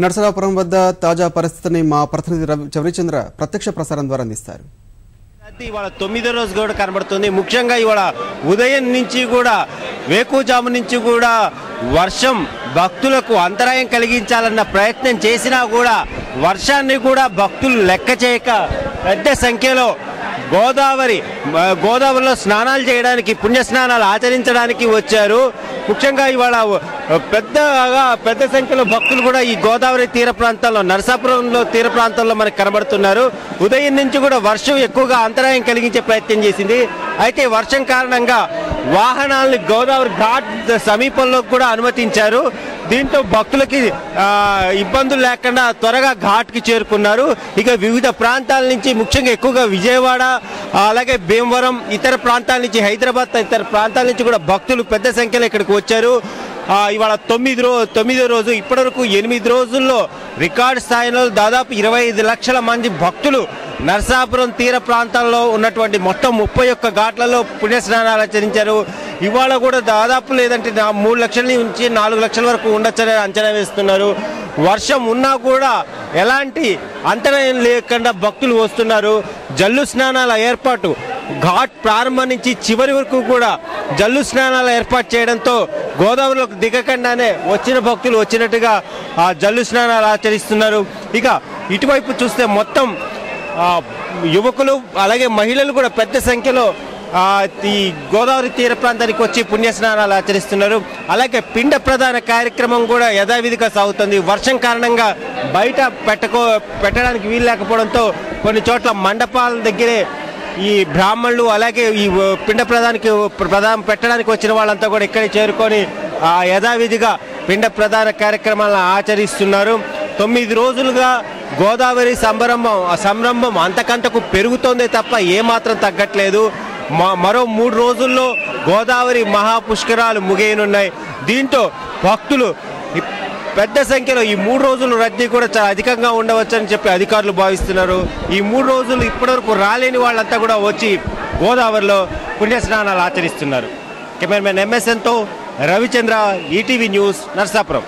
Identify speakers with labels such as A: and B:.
A: నర్సరాపురం వద్ద తాజా పరిస్థితిని మా ప్రతినిధి రవిచంద్ర ప్రత్యక్ష ప్రసారం ద్వారా అందిస్తారు.
B: ఇవాళ 9వ రోజు కూడా కనబడుతుంది. ముఖ్యంగా ఇవాళ ఉదయం నుంచి కూడా వేకుజాము నుంచి కూడా వర్షం భక్తులకు అంతరాయం కలిగించాలన్న ప్రయత్నం చేసినా కూడా వర్షాన్ని కూడా భక్తులు లెక్క చేయక పెద్ద సంఖ్యలో గోదావరిలో స్నానాలు చేయడానికి పుణ్యస్నానాలు ఆచరించడానికి వచ్చారు. ముఖ్యంగా ఇవాళ పెద్ద సంఖ్యలో భక్తులు కూడా ఈ గోదావరి తీర ప్రాంతాల్లో నరసాపురంలో తీర ప్రాంతాల్లో మనకు కనబడుతున్నారు. ఉదయం నుంచి కూడా వర్షం ఎక్కువగా అంతరాయం కలిగించే ప్రయత్నం చేసింది. అయితే వర్షం కారణంగా వాహనాలను గోదావరి ఘాట్ సమీపంలో కూడా అనుమతించారు. దీంతో భక్తులకి ఇబ్బందులు లేకుండా త్వరగా ఘాట్కి చేరుకున్నారు. ఇక వివిధ ప్రాంతాల నుంచి ముఖ్యంగా ఎక్కువగా విజయవాడ అలాగే భీమవరం ఇతర ప్రాంతాల నుంచి హైదరాబాద్ తదితర ప్రాంతాల నుంచి కూడా భక్తులు పెద్ద సంఖ్యలో ఇక్కడికి వచ్చారు. ఇవాళ 9వ రోజు ఇప్పటివరకు 8 రోజుల్లో రికార్డు స్థాయిలో దాదాపు 25 లక్షల మంది భక్తులు నరసాపురం తీర ప్రాంతాల్లో ఉన్నటువంటి మొత్తం 31 ఘాట్లలో పుణ్యస్నానాలు ఆచరించారు. ఇవాళ కూడా దాదాపు లేదంటే 3 లక్షల నుంచి 4 లక్షల వరకు ఉండొచ్చని అంచనా వేస్తున్నారు. వర్షం ఉన్నా కూడా ఎలాంటి అంతరాయం లేకుండా భక్తులు వస్తున్నారు. జల్లు స్నానాల ఏర్పాటు ఘాట్ ప్రారంభం నుంచి చివరి వరకు కూడా జల్లు స్నానాలు ఏర్పాటు చేయడంతో గోదావరిలోకి దిగకుండానే వచ్చిన భక్తులు వచ్చినట్టుగా ఆ జల్లు స్నానాలు ఆచరిస్తున్నారు. ఇక ఇటువైపు చూస్తే మొత్తం యువకులు అలాగే మహిళలు కూడా పెద్ద సంఖ్యలో ఈ గోదావరి తీర ప్రాంతానికి వచ్చి పుణ్యస్నానాలు ఆచరిస్తున్నారు. అలాగే పిండ ప్రధాన కార్యక్రమం కూడా యథావిధిగా సాగుతుంది. వర్షం కారణంగా బయట పెట్టడానికి వీలు లేకపోవడంతో కొన్ని చోట్ల మండపాల దగ్గరే ఈ బ్రాహ్మణులు అలాగే ఈ పిండ ప్రధానం పెట్టడానికి వచ్చిన వాళ్ళంతా కూడా ఇక్కడే చేరుకొని యథావిధిగా పిండ ప్రధాన కార్యక్రమాలను ఆచరిస్తున్నారు. 9 రోజులుగా గోదావరి సంరంభం అంతకంతకు పెరుగుతోందే తప్ప ఏమాత్రం తగ్గట్లేదు. మరో 3 రోజుల్లో గోదావరి మహాపుష్కరాలు ముగియనున్నాయి. దీంతో భక్తులు పెద్ద సంఖ్యలో ఈ 3 రోజులు రద్దీ కూడా చాలా అధికంగా ఉండవచ్చని చెప్పి అధికారులు భావిస్తున్నారు. ఈ 3 రోజులు ఇప్పటివరకు రాలేని వాళ్ళంతా కూడా వచ్చి గోదావరిలో పుణ్యస్నానాలు ఆచరిస్తున్నారు. కెమెరామెన్ MSNతో రవిచంద్ర, ఈటీవీ న్యూస్, నర్సాపురం.